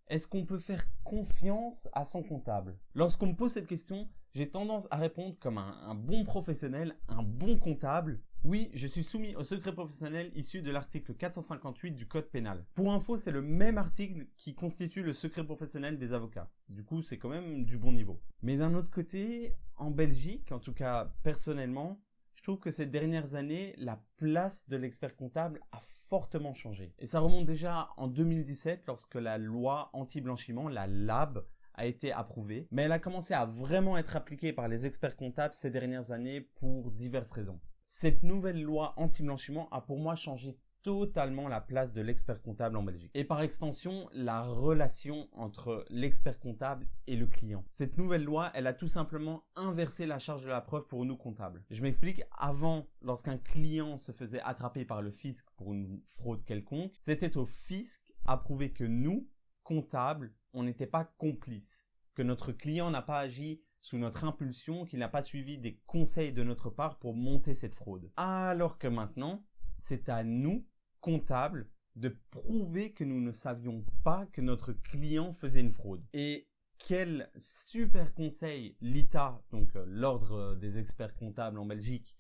Est-ce qu'on peut faire confiance à son comptable? Lorsqu'on me pose cette question, j'ai tendance à répondre comme un bon professionnel, un bon comptable. Oui, je suis soumis au secret professionnel issu de l'article 458 du Code pénal. Pour info, c'est le même article qui constitue le secret professionnel des avocats. Du coup, c'est quand même du bon niveau. Mais d'un autre côté, en Belgique, en tout cas personnellement, je trouve que ces dernières années, la place de l'expert comptable a fortement changé. Et ça remonte déjà en 2017 lorsque la loi anti-blanchiment, la LAB, a été approuvée. Mais elle a commencé à vraiment être appliquée par les experts comptables ces dernières années pour diverses raisons. Cette nouvelle loi anti-blanchiment a pour moi changé totalement la place de l'expert comptable en Belgique. Et par extension, la relation entre l'expert comptable et le client. Cette nouvelle loi, elle a tout simplement inversé la charge de la preuve pour nous comptables. Je m'explique, avant, lorsqu'un client se faisait attraper par le fisc pour une fraude quelconque, c'était au fisc à prouver que nous, comptables, on n'était pas complices, que notre client n'a pas agi sous notre impulsion, qu'il n'a pas suivi des conseils de notre part pour monter cette fraude. Alors que maintenant, c'est à nous, comptables, de prouver que nous ne savions pas que notre client faisait une fraude. Et quel super conseil l'ITA, donc l'ordre des experts comptables en Belgique,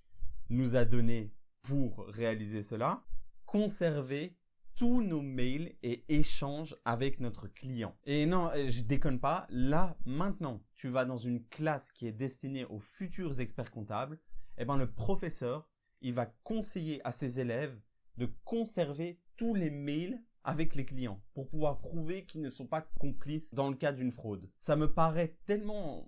nous a donné pour réaliser cela? Conserver tous nos mails et échanges avec notre client. Et non, je déconne pas, là, maintenant, tu vas dans une classe qui est destinée aux futurs experts comptables, et ben le professeur, il va conseiller à ses élèves de conserver tous les mails avec les clients pour pouvoir prouver qu'ils ne sont pas complices dans le cas d'une fraude. Ça me paraît tellement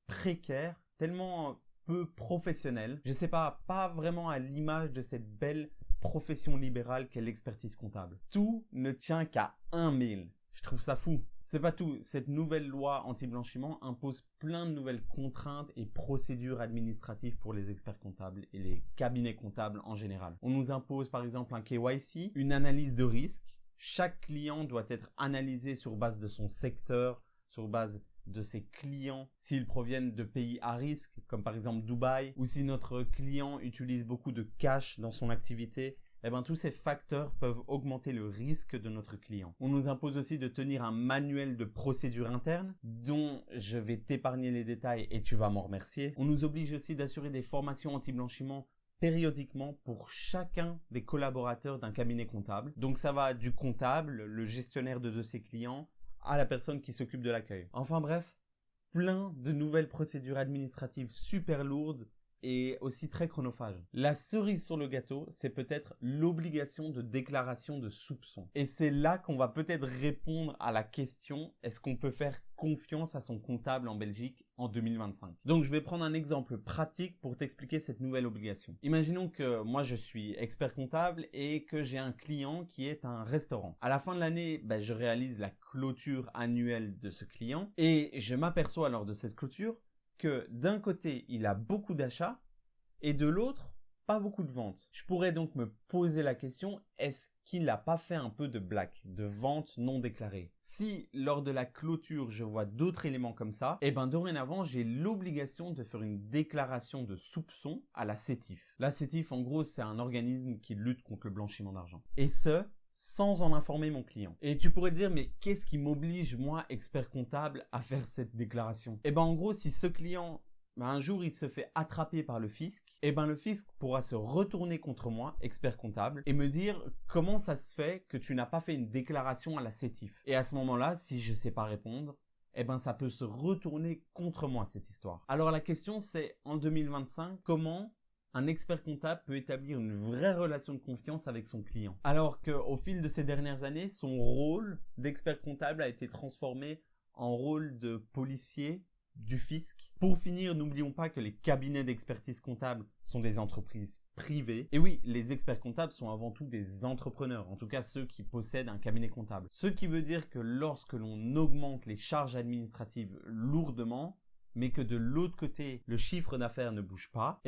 précaire, tellement peu professionnel. Je sais pas vraiment à l'image de cette belle profession libérale qu'est l'expertise comptable. Tout ne tient qu'à un mail. Je trouve ça fou. C'est pas tout. Cette nouvelle loi anti-blanchiment impose plein de nouvelles contraintes et procédures administratives pour les experts comptables et les cabinets comptables en général. On nous impose par exemple un KYC, une analyse de risque. Chaque client doit être analysé sur base de son secteur, sur base de ses clients, s'ils proviennent de pays à risque, comme par exemple Dubaï, ou si notre client utilise beaucoup de cash dans son activité, eh bien tous ces facteurs peuvent augmenter le risque de notre client. On nous impose aussi de tenir un manuel de procédure interne, dont je vais t'épargner les détails et tu vas m'en remercier. On nous oblige aussi d'assurer des formations anti-blanchiment périodiquement pour chacun des collaborateurs d'un cabinet comptable. Donc ça va du comptable, le gestionnaire de ses clients, à la personne qui s'occupe de l'accueil. Enfin bref, plein de nouvelles procédures administratives super lourdes et aussi très chronophages. La cerise sur le gâteau, c'est peut-être l'obligation de déclaration de soupçons. Et c'est là qu'on va peut-être répondre à la question, est-ce qu'on peut faire confiance à son comptable en Belgique en 2025? Donc je vais prendre un exemple pratique pour t'expliquer cette nouvelle obligation. Imaginons que moi je suis expert comptable et que j'ai un client qui est un restaurant. À la fin de l'année, je réalise la clôture annuelle de ce client et je m'aperçois lors de cette clôture que d'un côté, il a beaucoup d'achats et de l'autre, pas beaucoup de ventes. Je pourrais donc me poser la question, est-ce qu'il n'a pas fait un peu de black, de vente non déclarée? Si lors de la clôture, je vois d'autres éléments comme ça, dorénavant, j'ai l'obligation de faire une déclaration de soupçon à la CETIF. La CETIF, en gros, c'est un organisme qui lutte contre le blanchiment d'argent. Et ce, sans en informer mon client. Et tu pourrais te dire, mais qu'est-ce qui m'oblige, moi, expert comptable, à faire cette déclaration? En gros, si ce client, un jour, il se fait attraper par le fisc, le fisc pourra se retourner contre moi, expert comptable, et me dire comment ça se fait que tu n'as pas fait une déclaration à la CETIF. Et à ce moment-là, si je sais pas répondre, ça peut se retourner contre moi, cette histoire. Alors la question, c'est, en 2025, comment un expert comptable peut établir une vraie relation de confiance avec son client? Alors qu'au fil de ces dernières années, son rôle d'expert comptable a été transformé en rôle de policier du fisc. Pour finir, n'oublions pas que les cabinets d'expertise comptable sont des entreprises privées. Et oui, les experts comptables sont avant tout des entrepreneurs, en tout cas ceux qui possèdent un cabinet comptable. Ce qui veut dire que lorsque l'on augmente les charges administratives lourdement, mais que de l'autre côté, le chiffre d'affaires ne bouge pas,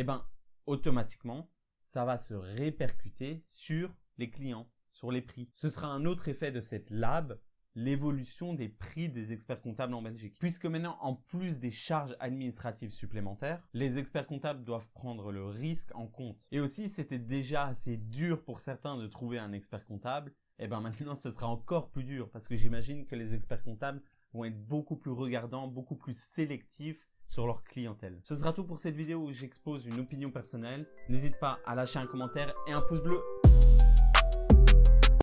automatiquement, ça va se répercuter sur les clients, sur les prix. Ce sera un autre effet de cette LAB, l'évolution des prix des experts comptables en Belgique. Puisque maintenant, en plus des charges administratives supplémentaires, les experts comptables doivent prendre le risque en compte. Et aussi, c'était déjà assez dur pour certains de trouver un expert comptable, Et ben maintenant ce sera encore plus dur parce que j'imagine que les experts comptables vont être beaucoup plus regardants, beaucoup plus sélectifs sur leur clientèle. Ce sera tout pour cette vidéo où j'expose une opinion personnelle. N'hésite pas à lâcher un commentaire et un pouce bleu.